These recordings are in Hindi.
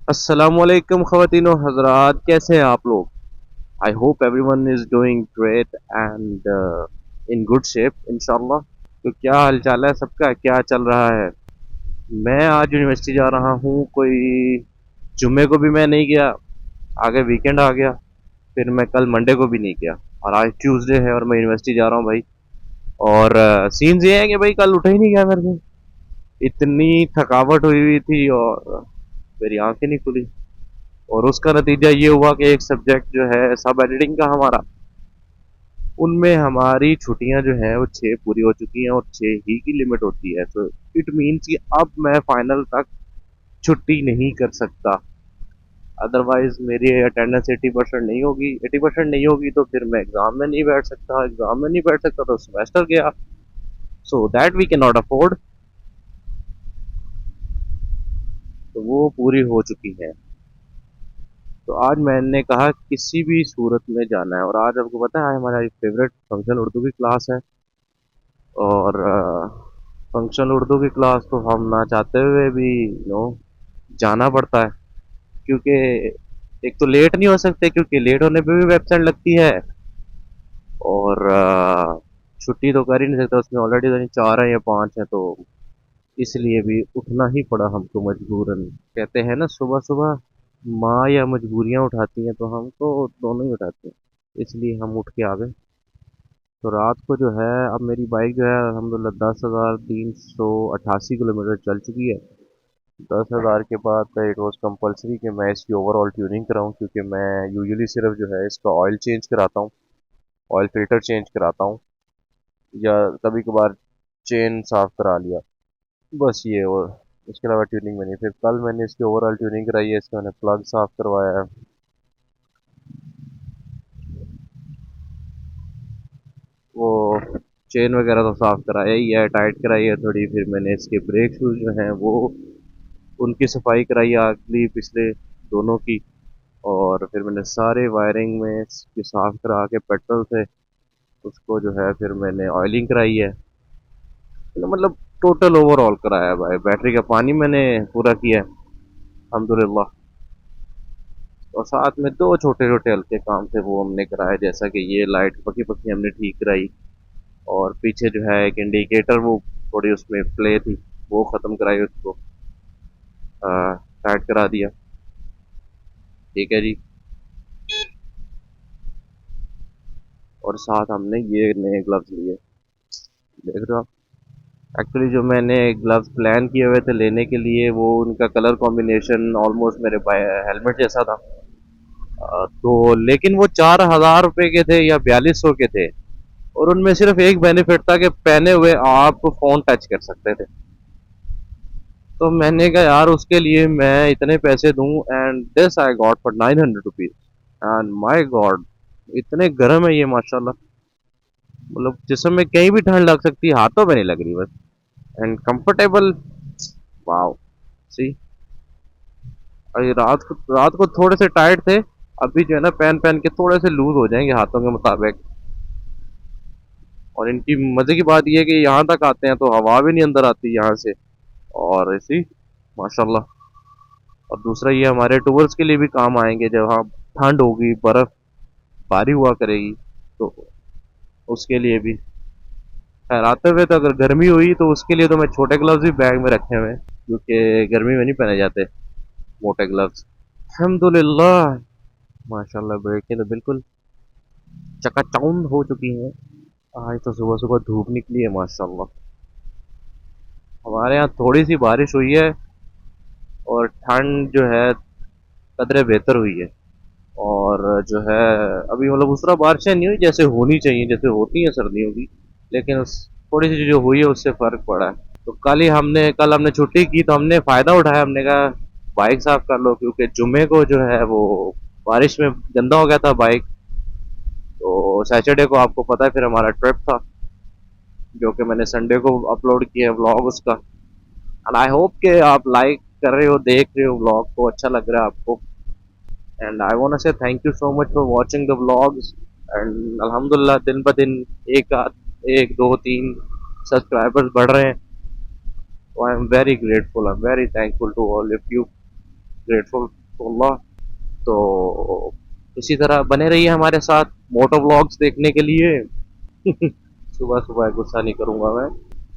अस्सलामुअलैकुम ख़वातीन और हज़रात, कैसे हैं आप लोग। I hope everyone is doing great and in good shape इंशाल्लाह। तो क्या हाल चाल है सबका, क्या चल रहा है। मैं आज यूनिवर्सिटी जा रहा हूँ। कोई जुम्मे को भी मैं नहीं गया, आगे वीकेंड आ गया। फिर मैं कल मंडे को भी नहीं गया और आज ट्यूसडे है और मैं यूनिवर्सिटी जा रहा हूँ भाई। और सीन्स ये है कि भाई कल उठा ही नहीं गया मेरे से, इतनी थकावट हुई हुई थी और मेरी आंखें नहीं खुली। और उसका नतीजा ये हुआ कि एक सब्जेक्ट जो है सब एडिटिंग का हमारा, उनमें हमारी छुट्टियां जो है वो 6 पूरी हो चुकी हैं और 6 ही की लिमिट होती है। तो इट मीन्स कि अब मैं फाइनल तक छुट्टी नहीं कर सकता। अदरवाइज मेरी अटेंडेंस 80% नहीं होगी। 80% नहीं होगी तो फिर मैं एग्जाम में नहीं बैठ सकता। एग्जाम में नहीं बैठ सकता तो सेमेस्टर गया। So that we can not afford. तो वो पूरी हो चुकी है। तो आज मैंने कहा किसी भी सूरत में जाना है। और आज आपको पता है आज हमारा फेवरेट फंक्शन उर्दू की क्लास है। और फंक्शन उर्दू की क्लास तो हम ना चाहते हुए भी जाना पड़ता है। क्योंकि एक तो लेट नहीं हो सकते, क्योंकि लेट होने पे भी वेबसाइट लगती है। और छुट्टी तो कर ही नहीं सकता, उसमें ऑलरेडी तो 4 है या 5 है। तो इसलिए भी उठना ही पड़ा हमको मजबूरन। कहते हैं ना, सुबह सुबह माँ या मजबूरियाँ उठाती हैं, तो हम तो दोनों ही उठाते हैं। इसलिए हम उठ के आ गए। तो रात को जो है, अब मेरी बाइक जो है अल्हम्दुलिल्लाह 10,388 किलोमीटर चल चुकी है। 10,000 के बाद इट वॉज कंपलसरी कि मैं इसकी ओवरऑल ट्यूनिंग कराऊं, क्योंकि मैं यूजुअली सिर्फ जो है इसका ऑयल चेंज कराता हूँ, ऑयल फिल्टर चेंज कराता हूँ, या कभी कभार चेन साफ करा लिया, बस ये। और इसके अलावा ट्यूनिंग में नहीं। फिर कल मैंने इसकी ओवरऑल ट्यूनिंग कराई है, इसका मैंने प्लग साफ करवाया है। वो चेन वगैरह तो साफ कराया ही है, टाइट कराई है थोड़ी। फिर मैंने इसके ब्रेक शूज जो हैं वो, उनकी सफाई कराई है, अगली पिछले दोनों की। और फिर मैंने सारे वायरिंग में इसकी साफ करा के पेट्रोल से उसको जो है फिर मैंने ऑयलिंग कराई है। तो मतलब टोटल ओवरऑल कराया है भाई। बैटरी का पानी मैंने पूरा किया है अल्हम्दुलिल्लाह। और साथ में दो छोटे छोटे हल्के काम थे वो हमने कराए, जैसा कि ये लाइट पकी पकी हमने ठीक कराई। और पीछे जो है एक इंडिकेटर, वो थोड़ी उसमें प्ले थी, वो ख़त्म कराई, उसको टाइट करा दिया। ठीक है जी। और साथ हमने ये नए ग्लव्स लिए, देख रहे हो आप। एक्चुअली जो मैंने ग्लव्स प्लान किए हुए थे लेने के लिए, वो उनका कलर कॉम्बिनेशन ऑलमोस्ट मेरे हेलमेट जैसा था। तो लेकिन वो 4,000 रुपये के थे या 4200 के थे। और उनमें सिर्फ एक बेनिफिट था कि पहने हुए आप फोन टच कर सकते थे। तो मैंने कहा यार उसके लिए मैं इतने पैसे दूं, and this I got for 900 rupees. And my God, इतने गर्म है ये माशाल्लाह। मतलब जिसम में कहीं भी ठंड लग सकती है, हाथों में नहीं लग रही बस। And comfortable. वाओ। सी, अभी रात को थोड़े से टाइट थे। अभी जो है ना पहन पहन के थोड़े से लूज हो जाएंगे हाथों के मुताबिक। और इनकी मजे की बात यह है कि यहाँ तक आते हैं तो हवा भी नहीं अंदर आती यहाँ से। और ऐसी माशाल्लाह। और दूसरा ये हमारे टूर्स के लिए भी काम आएंगे, जब वहाँ ठंड होगी, बर्फ भारी हुआ करेगी, तो उसके लिए भी। खैर आते हुए तो अगर गर्मी हुई तो उसके लिए तो मैं छोटे ग्लव्स भी बैग में रखे हुए हैं, क्योंकि गर्मी में नहीं पहने जाते मोटे ग्लव्स। अल्हम्दुलिल्लाह। माशाल्लाह ब्रेकें तो बिल्कुल चकाचौंध हो चुकी हैं। आज तो सुबह सुबह धूप निकली है माशाल्लाह। हमारे यहाँ थोड़ी सी बारिश हुई है और ठंड जो है कदरे बेहतर हुई है। और जो है अभी मतलब उस तरह बारिशें नहीं हुई जैसे होनी चाहिए, जैसे होती हैं सर्दियों की। लेकिन उस थोड़ी सी जो हुई है उससे फर्क पड़ा है। तो कल हमने छुट्टी की तो हमने फ़ायदा उठाया। हमने कहा बाइक साफ कर लो, क्योंकि जुम्मे को जो है वो बारिश में गंदा हो गया था बाइक। तो सैटरडे को आपको पता है फिर हमारा ट्रिप था, जो कि मैंने संडे को अपलोड किया है व्लॉग उसका। एंड आई होप कि आप लाइक कर रहे हो, देख रहे हो व्लॉग को, अच्छा लग रहा है आपको। एंड आई वांट टू से thank you so much for watching the vlogs. And अल्हम्दुलिल्लाह दिन ब दिन एक एक दो तीन सब्सक्राइबर्स बढ़ रहे हैं। तो I am very grateful, I am very thankful to all of you. Grateful to Allah. तो इसी तरह बने रहिए हमारे साथ मोटो व्लॉग्स देखने के लिए। सुबह सुबह गुस्सा नहीं करूंगा मैं।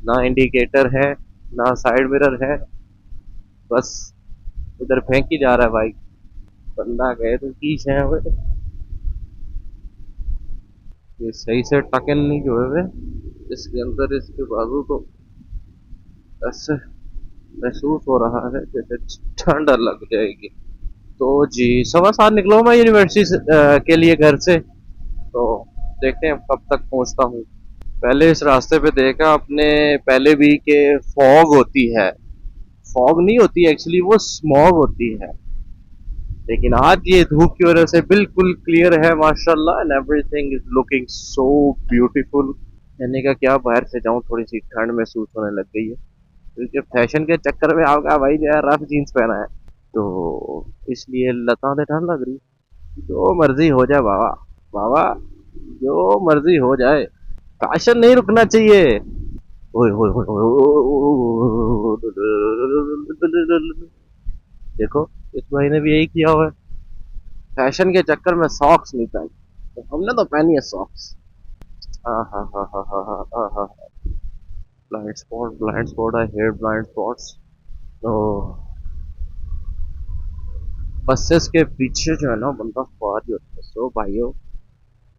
ना इंडिकेटर है, ना साइड मिरर है, बस इधर फेंक ही जा रहा है बाइक। बंदा गए तो की है हुए, ये सही से टकन नहीं जो है वे इसके अंदर, इसके बाजू तो ऐसे महसूस हो रहा है जैसे ठंड लग जाएगी। तो जी 7:15 निकलो मैं यूनिवर्सिटी के लिए घर से। तो देखते हैं कब तक पहुंचता हूँ। पहले इस रास्ते पे देखा अपने पहले भी के फॉग होती है। फॉग नहीं होती एक्चुअली, वो स्मॉग होती है। लेकिन आज ये धूप की वजह से बिल्कुल क्लियर है माशाल्लाह, and everything is looking so beautiful. कहने का क्या, बाहर से जाऊं थोड़ी सी ठंड महसूस होने लग गई है, क्योंकि फैशन के चक्कर में आपका भाई जो है रफ जीन्स पहना है, तो इसलिए लता दे ठंड लग रही। जो मर्जी हो जाए बाबा, बाबा जो मर्जी हो जाए, फैशन नहीं रुकना चाहिए। ओए ओए ओए ओए, देखो इस भाई ने भी यही किया हुआ है, फैशन के चक्कर में सॉक्स नहीं पहनी, तो हमने तो पहनी है सॉक्स। हाँ हाँ हाँ हाँ हाँ हाँ हाँ हाँ। Blind spot, blind spot, I hate blind spots. तो बसेस के पीछे जो है ना बंदा सवार ही होता है। सो भाइयों,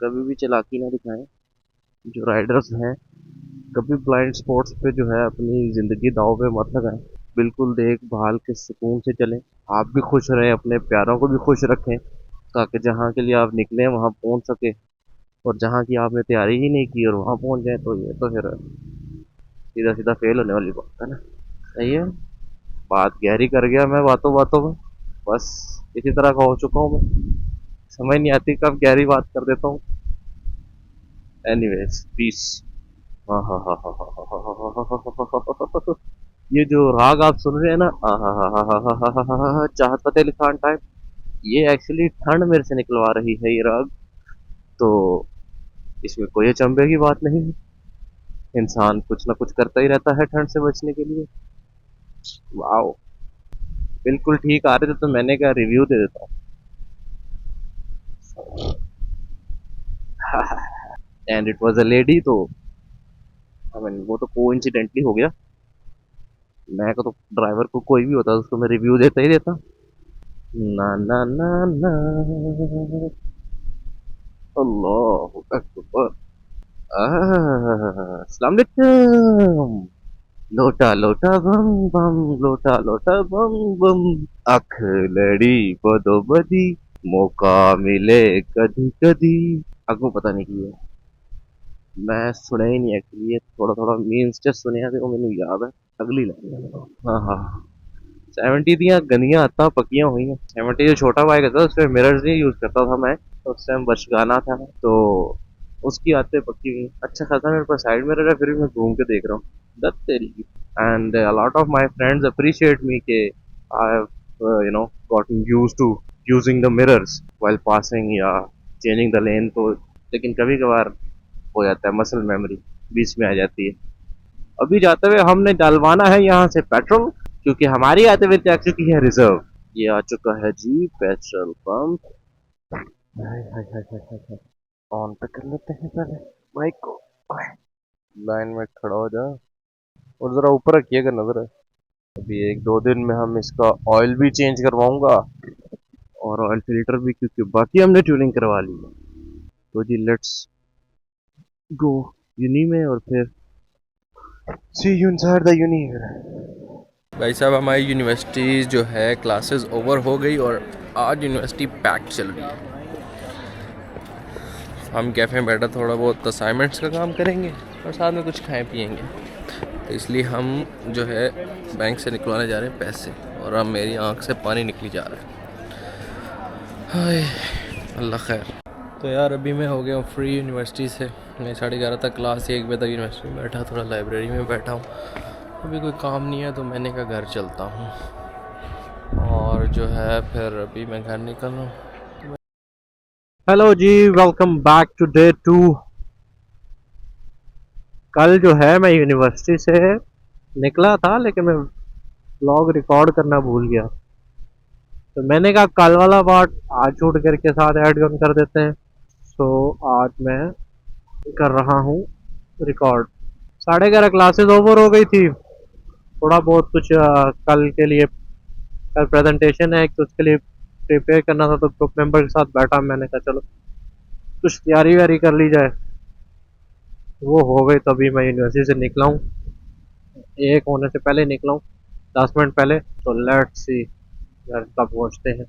कभी भी चालाकी ना दिखाएं, जो राइडर्स हैं कभी ब्लाइंड स्पॉट्स पे जो है अपनी जिंदगी दांव पे मत लगाएं। बिल्कुल देखभाल के सुकून से चलें, आप भी खुश रहें, अपने प्यारों को भी खुश रखें, ताकि जहाँ के लिए आप निकले वहाँ पहुँच सके। और जहाँ की आपने तैयारी ही नहीं की और वहाँ पहुँच जाए, तो ये तो फिर सीधा सीधा फेल होने वाली बात है ना। सही है, बात गहरी कर गया मैं बातों बातों में। बस इसी तरह का हो चुका हूँ मैं, समझ नहीं आती कब गहरी बात कर देता हूँ। Anyways peace. हाँ हाँ हाँ हाँ हाँ हाँ हाँ हाँ हाँ हाँ। ये जो राग आप सुन रहे हैं ना, चाहत फतेह अली खान टाइप, ये एक्चुअली ठंड मेरे से निकलवा रही है ये राग। तो इसमें कोई अचंभे की बात नहीं है, इंसान कुछ ना कुछ करता ही रहता है ठंड से बचने के लिए। वाओ, बिल्कुल ठीक आ रहे थे, तो मैंने क्या रिव्यू दे देता हूँ। And it was a lady, तो आई मीन वो तो कोइंसिडेंटली हो गया। मैं को तो ड्राइवर को कोई भी होता तो उसको मैं रिव्यू देता ही देता। ना ना ना ना, अल्लाह अकबर। अस्सलाम वालेकुम। लोटा लोटा बम बम, लोटा लोटा बम बम, अख लड़ी बदो बदी, मौका मिले कदी कदी। अगू पता नहीं की है, मैं सुने ही नहीं एक्चुअली, ये थोड़ा थोड़ा मीन्स जस्ट सुने हैं, वो मैंने याद है। अगली लाइन। हाँ हाँ, 70 दियाँ गंदियाँ आदतां पक्कियां हुई हैं। 70 जो छोटा बाइक था उसमें मिरर्स नहीं यूज करता था मैं, तो उस टाइम बचगाना था, तो उसकी आदतें पक्की हुई। अच्छा खासा मेरे पास साइड मिरर है, फिर भी मैं घूम के देख रहा हूँ, दत तेरी की। And a lot of my friends appreciate me के I have gotten used to using the mirrors while passing या changing the lane, तो लेकिन कभी कभार हो जाता है, मसल मेमोरी बीच में आ जाती है। अभी जाते हुए हमने डलवाना है यहाँ से पेट्रोल, क्योंकि हमारी आते हुए आ चुकी है रिजर्व। ये आ चुका है जी पेट्रोल पंप। हाय हाय हाय हाय हाय हाय। ऑन पे कर लेते हैं पहले बाइक को। लाइन में खड़ा हो जा और जरा ऊपर रखिएगा नजर। अभी 1-2 दिन में हम इसका ऑयल भी चेंज करवाऊंगा और ऑयल फिल्टर भी, क्योंकि बाकी हमने ट्यूनिंग करवा ली है। तो जी लेट्स गो यूनी में, और फिर सी यू इनसाइड द यूनी। भाई साहब, हमारी यूनिवर्सिटी जो है क्लासेस ओवर हो गई और आज यूनिवर्सिटी पैक चल रही है। हम कैफ़े में बैठा थोड़ा बहुत असाइनमेंट्स का काम करेंगे और साथ में कुछ खाएं पिएंगे। तो इसलिए हम जो है बैंक से निकलवाने जा रहे हैं पैसे, और अब मेरी आंख से पानी निकली जा रहा है। हाय अल्लाह खैर। तो यार अभी मैं हो गया हूँ फ्री यूनिवर्सिटी से। मैं 11:30 तक क्लास, 1 बजे तक यूनिवर्सिटी में बैठा, थोड़ा लाइब्रेरी में बैठा हूँ। अभी कोई काम नहीं है तो मैंने कहा घर चलता हूँ, और जो है फिर अभी मैं घर निकल रहा हूँ। हेलो जी, वेलकम बैक टू डे 2। कल जो है मैं यूनिवर्सिटी से निकला था, लेकिन मैं व्लॉग रिकॉर्ड करना भूल गया। तो मैंने कहा कल वाला पार्ट आज शूट करके साथ ऐड कर देते हैं। सो आज मैं कर रहा हूँ रिकॉर्ड। 11:30 क्लासेस ओवर हो गई थी। थोड़ा बहुत कुछ कल के लिए, कल प्रेजेंटेशन है तो उसके लिए प्रिपेयर करना था, तो ग्रुप मेंबर के साथ बैठा, मैंने कहा चलो कुछ तैयारी व्यारी कर ली जाए। वो हो गई तभी मैं यूनिवर्सिटी से निकला हूँ, एक होने से पहले निकला हूँ, 10 मिनट पहले। तो लेट्स सी घर कब पहुँचते हैं।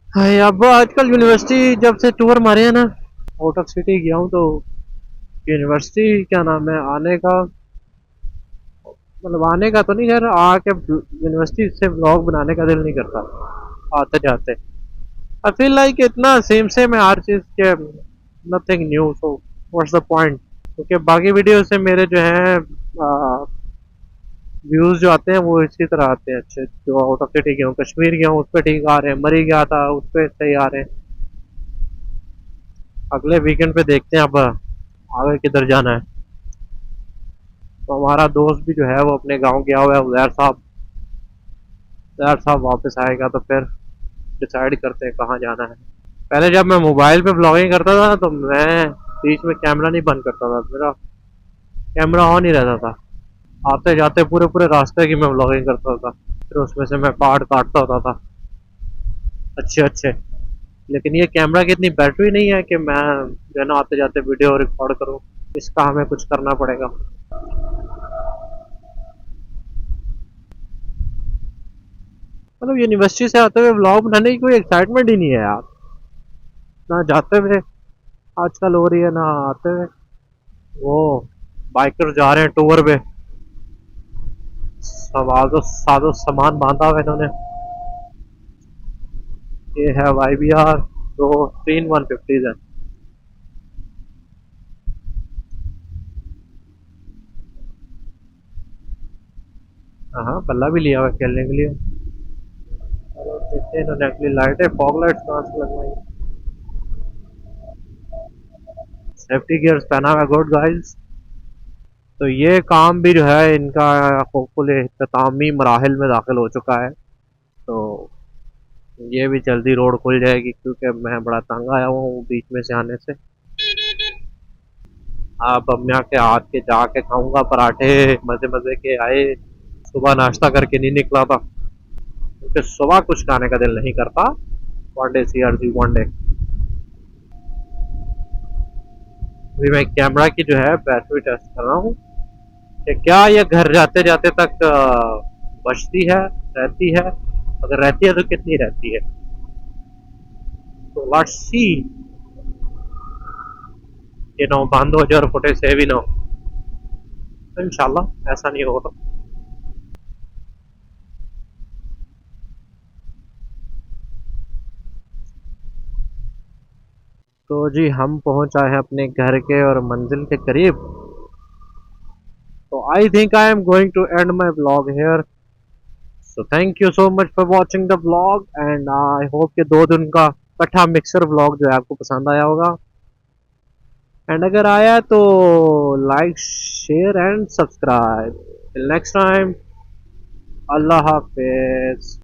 हाय, अब आजकल यूनिवर्सिटी जब से टूर मारे हैं ना, आउट ऑफ सिटी गया हूँ, तो यूनिवर्सिटी क्या नाम है आने का, मतलब आने का तो नहीं, खैर आके यूनिवर्सिटी से ब्लॉग बनाने का दिल नहीं करता आते जाते। आई फील लाइक इतना सेम सेम है हर चीज़ के, nothing new, so what's the point. क्योंकि बाकी वीडियो से मेरे जो हैं व्यूज जो आते हैं वो इसी तरह आते हैं अच्छे। जो आउट ऑफ सिटी गया हूँ, कश्मीर गया हूँ, उस पर ठीक आ रहे हैं, मरी गया था उस पर सही आ रहे हैं। अगले वीकेंड पे देखते हैं अब आगे किधर जाना है। तो हमारा दोस्त भी जो है वो अपने गांव गया हुआ है, उजैर साहब। उजैर साहब वापस आएगा तो फिर डिसाइड करते हैं कहाँ जाना है। पहले जब मैं मोबाइल पे ब्लॉगिंग करता था तो मैं बीच में कैमरा नहीं बंद करता था, मेरा कैमरा ऑन ही रहता था। आते जाते पूरे पूरे रास्ते की मैं ब्लॉगिंग करता था, फिर उसमें से मैं पार्ट काटता होता था अच्छे अच्छे। लेकिन ये कैमरा की इतनी बैटरी नहीं है कि मैं जो है ना आते जाते वीडियो रिकॉर्ड करूँ, इसका हमें कुछ करना पड़ेगा। मतलब यूनिवर्सिटी से आते हुए व्लॉग बनाने की कोई एक्साइटमेंट ही नहीं है यार, ना जाते हुए आजकल हो रही है ना आते हुए। वो बाइकर जा रहे हैं टूर पे, साजो साजो सामान बांधा हुआ इन्होंने। ये है YBR, दो 3 150s है। हाँ हाँ, बल्ला भी लिया हुआ है खेलने के लिए। चलो देखते हैं, इन्होंने अगली लाइटें फॉग लाइट्स कहाँ से लगवाई। सेफ्टी गियर्स पहना हुआ, गुड गाइस। तो ये काम भी जो है इनका होपफुली इख्तितामी मराहिल में दाखिल हो चुका है। तो ये भी जल्दी रोड खुल जाएगी, क्योंकि मैं बड़ा तंग आया हुआ हूँ बीच में से आने से। आप अम्मा के हाथ के जाके खाऊंगा पराठे, मजे मजे के आए। सुबह नाश्ता करके नहीं निकला था, क्योंकि सुबह कुछ खाने का दिल नहीं करता। One day C R G one day. अभी मैं कैमरा की जो है बैटरी टेस्ट कर रहा हूँ कि क्या ये घर जाते जाते तक बचती है, रहती है। अगर रहती है तो कितनी रहती है। तो लेट्स सी कि नो बंद हो जाए और फुटेज सेव ही ना हो। इंशाल्लाह ऐसा नहीं होगा। तो जी हम पहुंच आए हैं अपने घर के और मंजिल के करीब। तो I think I am going to end my blog here. So thank you so much for watching the blog, and I hope कि 2 दिन का कट्ठा मिक्सर ब्लॉग जो है आपको पसंद आया होगा। एंड अगर आया तो like share and subscribe. Till next time, Allah Hafiz.